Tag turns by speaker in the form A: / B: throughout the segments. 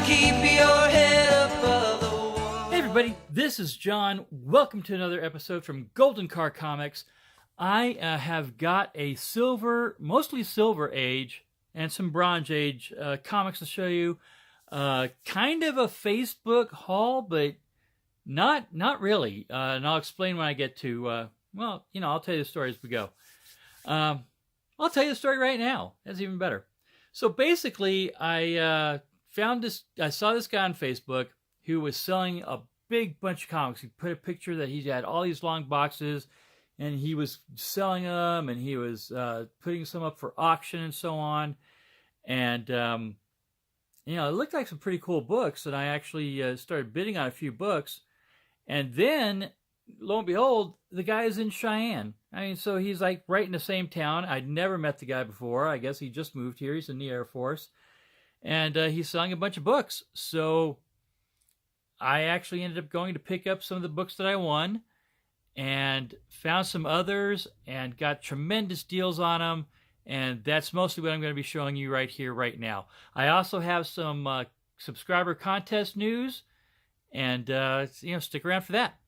A: keep your head above the water.
B: Hey everybody, this is John. Welcome to another episode from Golden Car Comics. I have got a mostly Silver Age and some Bronze Age comics to show you. Kind of a Facebook haul, but not really. And I'll explain when I get to, I'll tell you the story as we go. I'll tell you the story right now. That's even better. So basically, I saw this guy on Facebook who was selling a big bunch of comics. He put a picture that he had all these long boxes, and he was selling them, and he was putting some up for auction and so on. And, it looked like some pretty cool books, and I actually started bidding on a few books. And then, lo and behold, the guy is in Cheyenne. I mean, so he's like right in the same town. I'd never met the guy before. I guess he just moved here. He's in the Air Force. And he's selling a bunch of books. So I actually ended up going to pick up some of the books that I won and found some others and got tremendous deals on them. And that's mostly what I'm going to be showing you right here, right now. I also have some subscriber contest news. And, stick around for that.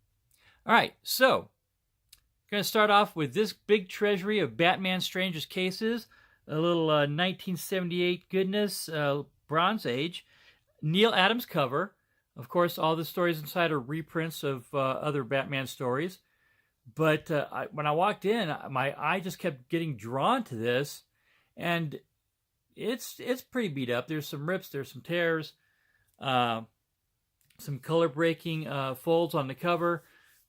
B: All right, so I'm going to start off with this big treasury of Batman Strangest Cases, a little 1978 goodness, Bronze Age, Neil Adams cover. Of course, all the stories inside are reprints of other Batman stories. But when I walked in, my eye just kept getting drawn to this, and it's pretty beat up. There's some rips, there's some tears, some color-breaking folds on the cover.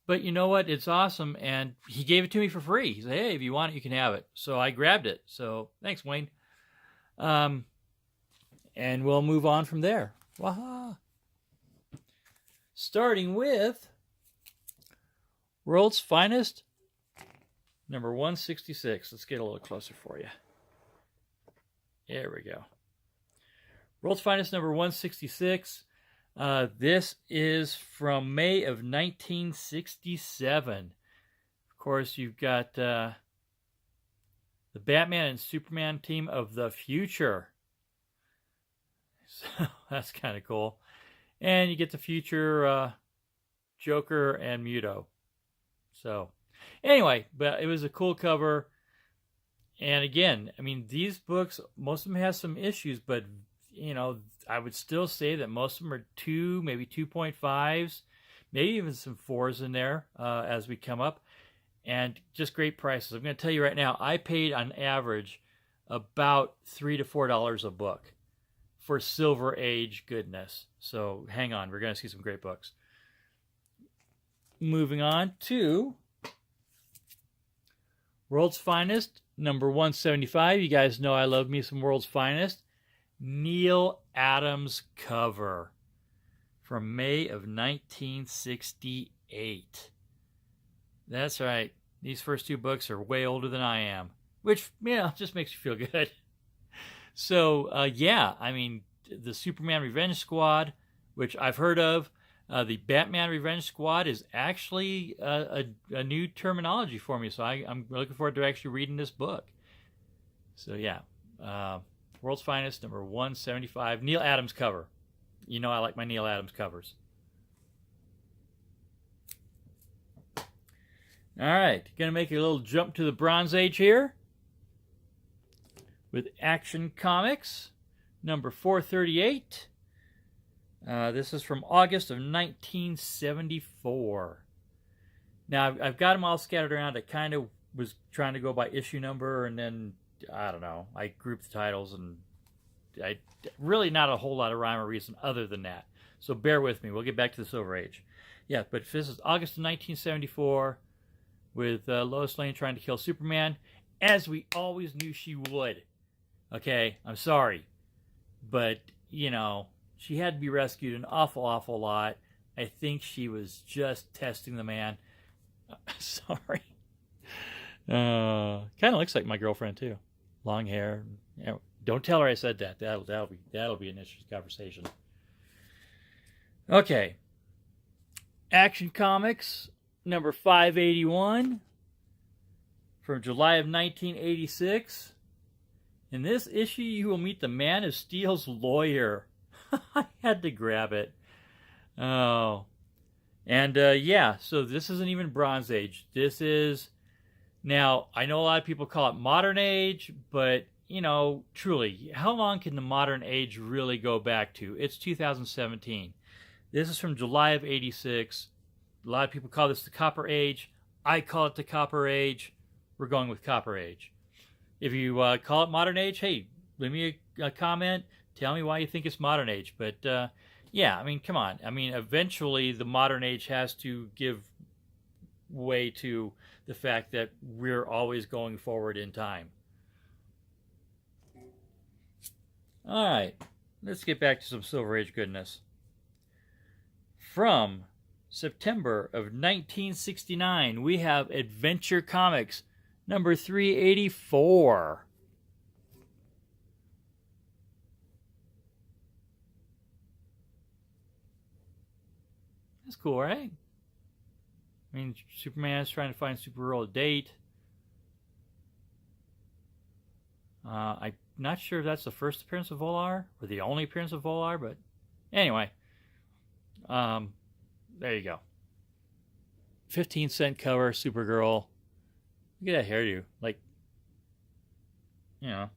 B: But you know what? It's awesome, and he gave it to me for free. He said, hey, if you want it, you can have it. So I grabbed it. So thanks, Wayne. And we'll move on from there. Waha! Starting with World's Finest, number 166. Let's get a little closer for you. There we go. World's Finest, number 166. This is from May of 1967. Of course, you've got the Batman and Superman team of the future. So that's kind of cool. And you get the future Joker and Muto. So anyway, but it was a cool cover. And again, I mean, these books, most of them have some issues, but I would still say that most of them are 2, maybe 2.5s, maybe even some 4s in there as we come up, and just great prices. I'm going to tell you right now, I paid on average about $3 to $4 a book for Silver Age goodness. So hang on, we're going to see some great books. Moving on to World's Finest, number 175. You guys know I love me some World's Finest. Neil Adams cover from May of 1968. That's right. These first two books are way older than I am, which, just makes you feel good. So, I mean, the Superman Revenge Squad, which I've heard of, the Batman Revenge Squad is actually a new terminology for me, so I'm looking forward to actually reading this book. So, World's Finest, number 175. Neil Adams cover. You know I like my Neil Adams covers. All right. Going to make a little jump to the Bronze Age here with Action Comics, number 438. This is from August of 1974. Now, I've got them all scattered around. I kind of was trying to go by issue number, and then I don't know. I grouped the titles, and I really not a whole lot of rhyme or reason other than that. So bear with me. We'll get back to the Silver Age. Yeah, but this is August of 1974 with Lois Lane trying to kill Superman, as we always knew she would. Okay, I'm sorry. But, she had to be rescued an awful, awful lot. I think she was just testing the man. Sorry. Kind of looks like my girlfriend, too. Long hair. Don't tell her I said that. That'll be an interesting conversation. Okay. Action Comics, number 581, from July of 1986. In this issue, you will meet the Man of Steel's lawyer. I had to grab it. Oh. And yeah, so this isn't even Bronze Age. This is, now, I know a lot of people call it Modern Age, but, you know, truly, how long can the Modern Age really go back to? It's 2017. This is from July of 86. A lot of people call this the Copper Age. I call it the Copper Age. We're going with Copper Age. If you call it Modern Age, hey, leave me a comment. Tell me why you think it's Modern Age. But, yeah, I mean, come on. I mean, eventually the Modern Age has to give way to the fact that we're always going forward in time. All right, let's get back to some Silver Age goodness. From September of 1969, we have Adventure Comics number 384. That's cool, right? I mean, Superman's trying to find Supergirl a date. I'm not sure if that's the first appearance of Volar or the only appearance of Volar, but anyway. There you go. 15-cent cover, Supergirl. Look at that hairdo. Like, you know.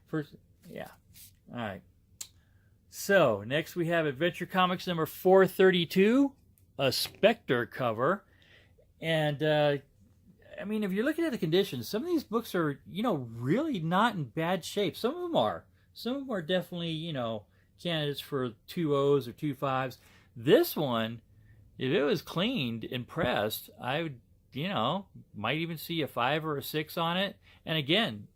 B: First, yeah. All right. So, next we have Adventure Comics number 432, a Specter cover. And, I mean, if you're looking at the conditions, some of these books are, you know, really not in bad shape. Some of them are. Some of them are definitely, you know, candidates for 2.0s or 2.5s. This one, if it was cleaned and pressed, I would, you know, might even see a 5 or a 6 on it. And again,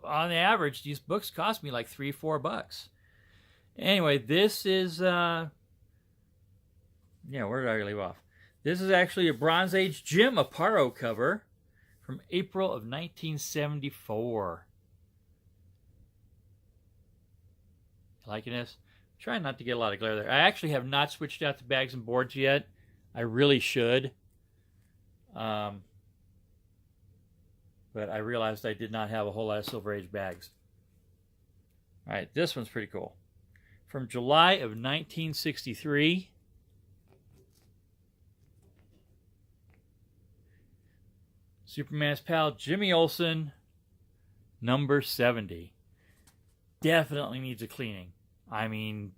B: on the average, these books cost me like $3-4. Anyway, this is, yeah, where did I leave off? This is actually a Bronze Age Jim Aparo cover from April of 1974. Liking this? Trying not to get a lot of glare there. I actually have not switched out the bags and boards yet. I really should. But I realized I did not have a whole lot of Silver Age bags. All right, this one's pretty cool. From July of 1963. Superman's pal Jimmy Olsen, number 70. Definitely needs a cleaning. I mean,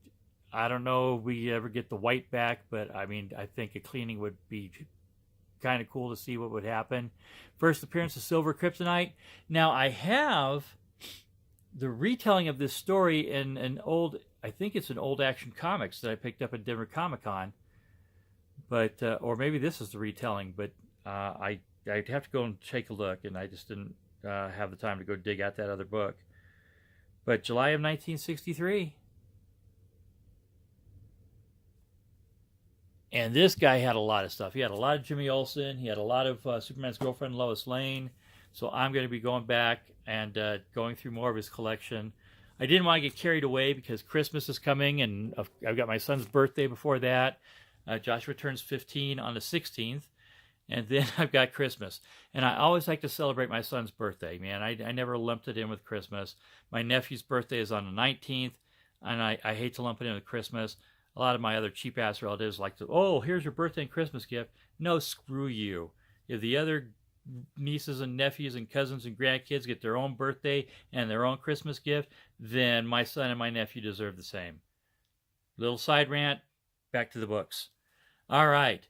B: I don't know if we ever get the white back, but I mean, I think a cleaning would be kind of cool to see what would happen. First appearance of Silver Kryptonite. Now, I have the retelling of this story in an old, I think it's an old Action Comics that I picked up at Denver Comic Con. But, or maybe this is the retelling, but I'd have to go and take a look, and I just didn't have the time to go dig out that other book. But July of 1963. And this guy had a lot of stuff. He had a lot of Jimmy Olsen. He had a lot of Superman's girlfriend, Lois Lane. So I'm going to be going back and going through more of his collection. I didn't want to get carried away because Christmas is coming, and I've got my son's birthday before that. Joshua turns 15 on the 16th. And then I've got Christmas. And I always like to celebrate my son's birthday, man. I never lumped it in with Christmas. My nephew's birthday is on the 19th, and I hate to lump it in with Christmas. A lot of my other cheap-ass relatives like to, oh, here's your birthday and Christmas gift. No, screw you. If the other nieces and nephews and cousins and grandkids get their own birthday and their own Christmas gift, then my son and my nephew deserve the same. Little side rant, back to the books. All right.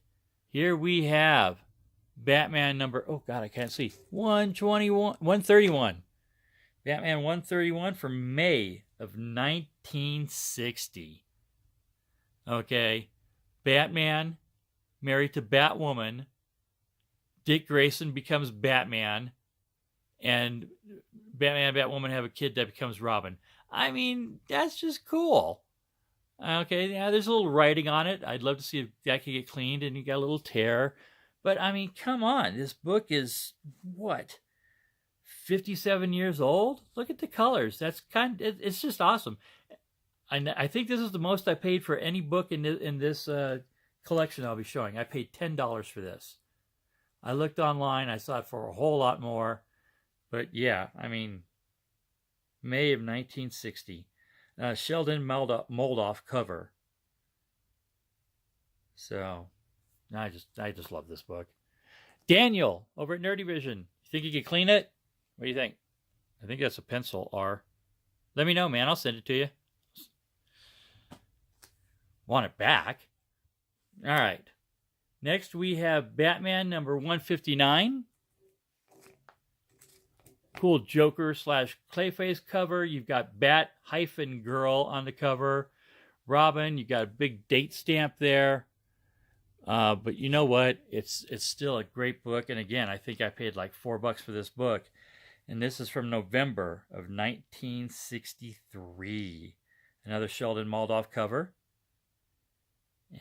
B: Here we have Batman number, oh God, I can't see, 131. Batman 131 from May of 1960. Okay, Batman married to Batwoman. Dick Grayson becomes Batman. And Batman and Batwoman have a kid that becomes Robin. I mean, that's just cool. Okay, yeah, there's a little writing on it. I'd love to see if that could get cleaned and you got a little tear. But, I mean, come on. This book is, what, 57 years old? Look at the colors. It's just awesome. I think this is the most I paid for any book in this collection I'll be showing. I paid $10 for this. I looked online. I saw it for a whole lot more. But, yeah, I mean, May of 1960. Sheldon Moldoff cover. So, I just love this book. Daniel, over at Nerdy Vision. You think you could clean it? What do you think? I think that's a pencil R. Let me know, man. I'll send it to you. Want it back? All right. Next, we have Batman number 159. Cool Joker / Clayface cover. You've got Bat-Girl on the cover. Robin, you got a big date stamp there. But you know what? It's still a great book. And again, I think I paid like $4 for this book. And this is from November of 1963. Another Sheldon Moldoff cover.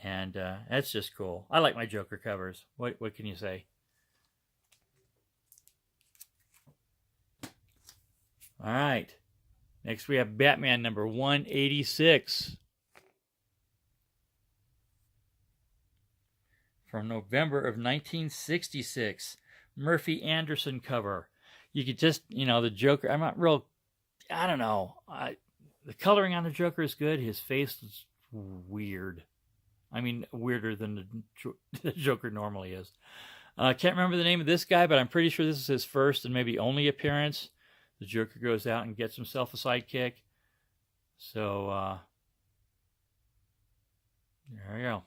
B: And that's just cool. I like my Joker covers. What can you say? All right. Next we have Batman number 186. From November of 1966. Murphy Anderson cover. You could just, the Joker, I'm not real, I don't know. The coloring on the Joker is good. His face is weird. I mean, weirder than the Joker normally is. I can't remember the name of this guy, but I'm pretty sure this is his first and maybe only appearance. The Joker goes out and gets himself a sidekick. So, there we go.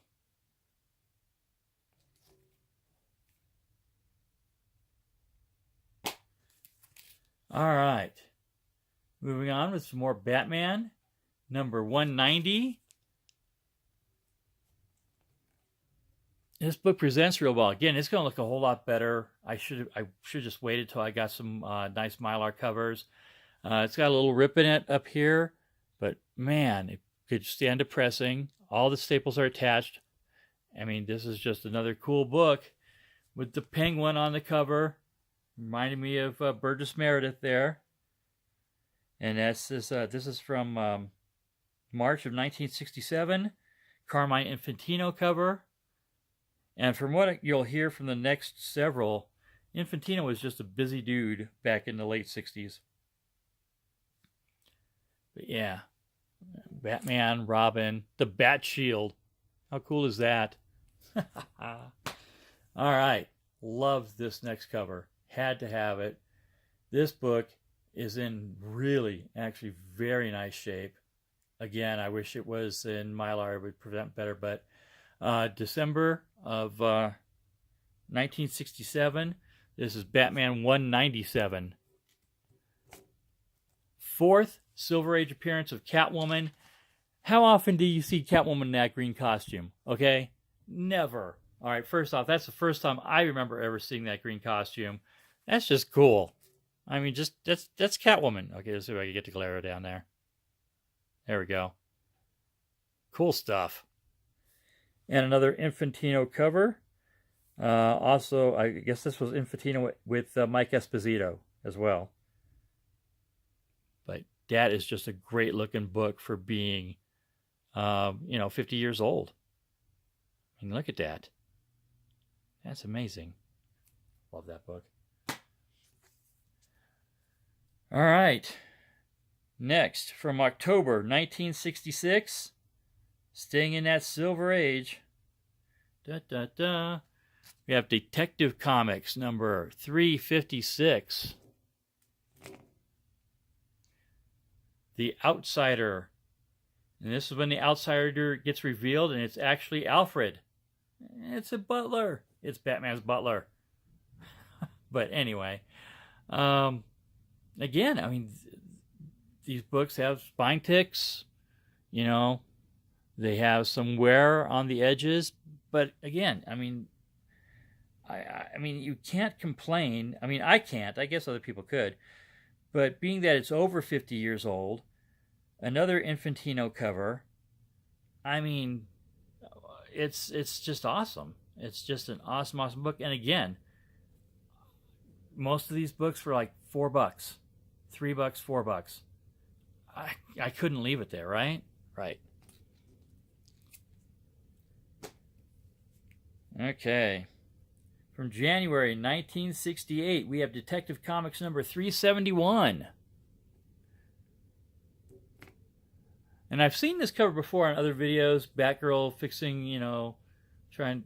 B: All right. Moving on with some more Batman. Number 190. This book presents real well. Again, it's going to look a whole lot better. I should just waited till I got some nice Mylar covers. It's got a little rip in it up here, but man, it could stand to pressing. All the staples are attached. I mean, this is just another cool book with the penguin on the cover. Reminded me of Burgess Meredith there. And this is from March of 1967. Carmine Infantino cover. And from what you'll hear from the next several, Infantino was just a busy dude back in the late 60s. But yeah, Batman, Robin, the Bat Shield. How cool is that? All right. Love this next cover. Had to have it. This book is in really, actually very nice shape. Again, I wish it was in Mylar. It would present better, but December of 1967. This is Batman 197. Fourth Silver Age appearance of Catwoman. How often do you see Catwoman in that green costume? Okay? Never. All right, first off, that's the first time I remember ever seeing that green costume. That's just cool. I mean, that's Catwoman. Okay, let's see if I can get the glare down there. There we go. Cool stuff. And another Infantino cover. Also, I guess this was Infantino with Mike Esposito as well. But that is just a great looking book for being, 50 years old. I mean, look at that. That's amazing. Love that book. All right. Next, from October 1966, staying in that Silver Age, we have Detective Comics number 356. The Outsider. And this is when the Outsider gets revealed, and it's actually Alfred. It's a butler. It's Batman's butler. But anyway, again, I mean, these books have spine ticks, they have some wear on the edges, but again, I mean, I mean, you can't complain. I mean, I can't. I guess other people could, but being that it's over 50 years old, another Infantino cover. I mean, it's just awesome. It's just an awesome book. And again, most of these books were like $4, $3, $4. I couldn't leave it there, right? Right. Okay. From January 1968, we have Detective Comics number 371. And I've seen this cover before on other videos. Batgirl fixing,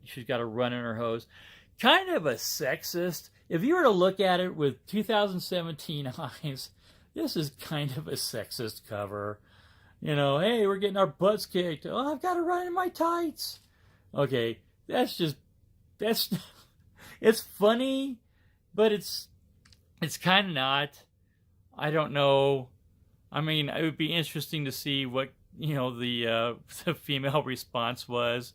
B: she's got a run in her hose. Kind of a sexist. If you were to look at it with 2017 eyes, this is kind of a sexist cover. Hey, we're getting our butts kicked. Oh, I've got to run in my tights. Okay, that's it's funny, but it's kind of not. I don't know. I mean, it would be interesting to see what the female response was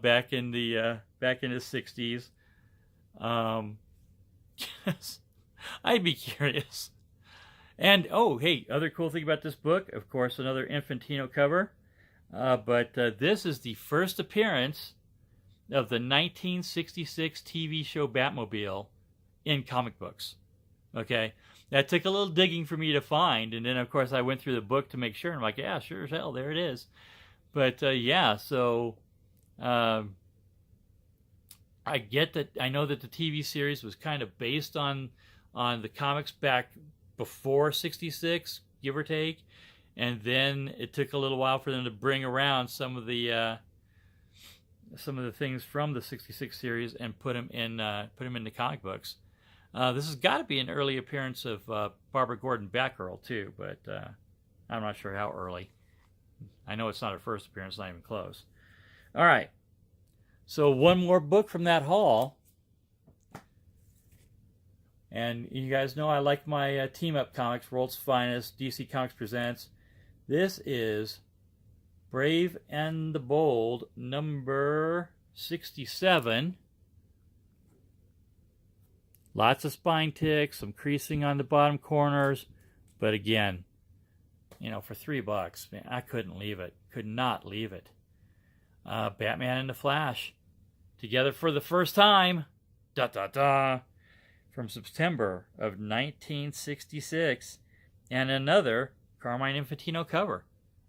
B: back in the 60s. I'd be curious. And oh, hey, other cool thing about this book, of course, another Infantino cover. But this is the first appearance of the 1966 TV show Batmobile in comic books. Okay, that took a little digging for me to find, and then of course I went through the book to make sure. And I'm like, yeah, sure as hell, there it is. But yeah, so I get that. I know that the TV series was kind of based on the comics back before '66, give or take, and then it took a little while for them to bring around some of the things from the '66 series and put them in the comic books. This has got to be an early appearance of Barbara Gordon Batgirl too, but I'm not sure how early. I know it's not her first appearance, not even close. All right, so one more book from that haul. And you guys know I like my team-up comics, World's Finest, DC Comics Presents. This is Brave and the Bold, number 67. Lots of spine ticks, some creasing on the bottom corners. But again, for $3, man, I couldn't leave it. Could not leave it. Batman and the Flash, together for the first time. From September of 1966, and another Carmine Infantino cover.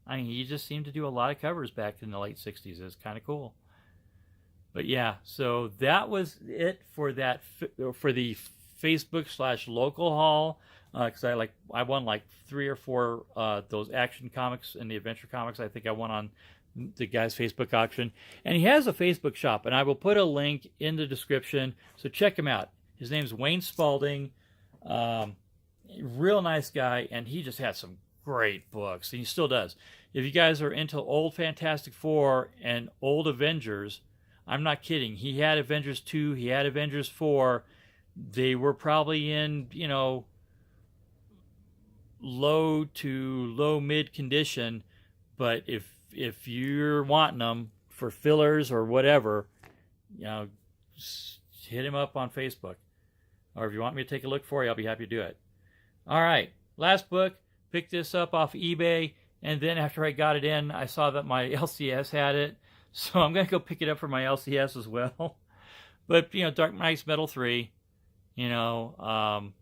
B: I mean, he just seemed to do a lot of covers back in the late 60s. It's kind of cool. But yeah, so that was it for the Facebook/local haul. Because I won like 3 or 4 those action comics and the adventure comics. I think I won on the guy's Facebook auction, and he has a Facebook shop, and I will put a link in the description. So check him out. His name's Wayne Spalding. Real nice guy, and he just had some great books, and he still does. If you guys are into old Fantastic Four and old Avengers, I'm not kidding. He had Avengers 2, he had Avengers 4. They were probably in, low to low mid condition, but if you're wanting them for fillers or whatever, just hit him up on Facebook. Or if you want me to take a look for you, I'll be happy to do it. All right, last book. Picked this up off eBay, and then after I got it in, I saw that my LCS had it, so I'm going to go pick it up for my LCS as well. But, Dark Knight's Metal 3, Batman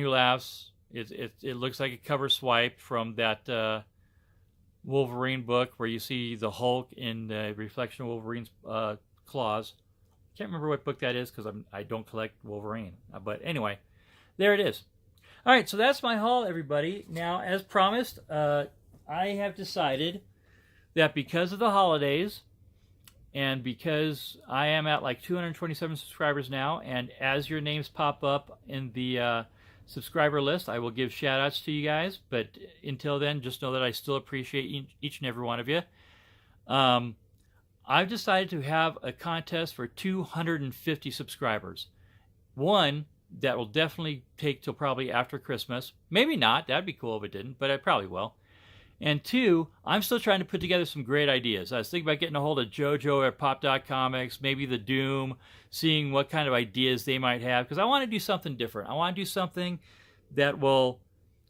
B: Who Laughs. It looks like a cover swipe from that Wolverine book where you see the Hulk in the reflection of Wolverine's claws. Can't remember what book that is because I don't collect Wolverine. But anyway, there it is. All right, so that's my haul, everybody. Now, as promised, I have decided that because of the holidays and because I am at like 227 subscribers now, and as your names pop up in the subscriber list, I will give shout-outs to you guys. But until then, just know that I still appreciate each and every one of you. I've decided to have a contest for 250 subscribers. One that will definitely take till probably after Christmas. Maybe not. That'd be cool if it didn't, but I probably will. And 2, I'm still trying to put together some great ideas. I was thinking about getting a hold of JoJo at Pop Comics, maybe the Doom, seeing what kind of ideas they might have, because I want to do something different. I want to do something that will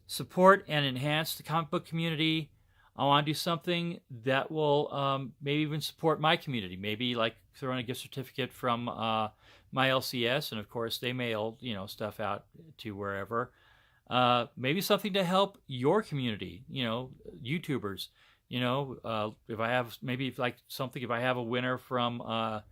B: support and enhance the comic book community. I want to do something that will maybe even support my community. Maybe like throwing a gift certificate from my LCS, and of course they mail stuff out to wherever. Maybe something to help your community, YouTubers. If I have if I have a winner from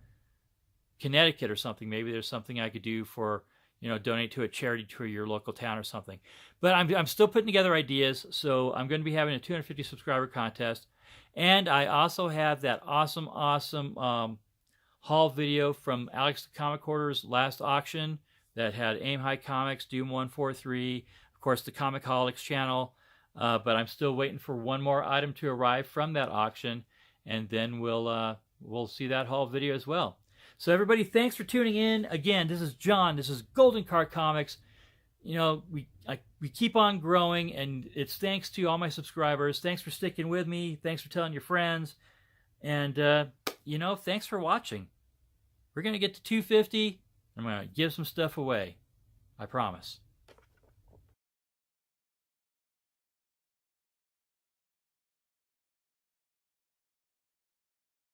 B: Connecticut or something, maybe there's something I could do for donate to a charity to your local town or something. But I'm still putting together ideas, so I'm going to be having a 250 subscriber contest. And I also have that awesome haul video from Alex the Comic Hoarder's last auction that had Aim High Comics, Doom 143, of course the Comicholics channel. But I'm still waiting for one more item to arrive from that auction, and then we'll see that haul video as well. So everybody, thanks for tuning in. Again, this is John. This is Golden Car Comics. We keep on growing, and it's thanks to all my subscribers. Thanks for sticking with me. Thanks for telling your friends. And, thanks for watching. We're going to get to 250. I'm going to give some stuff away. I promise.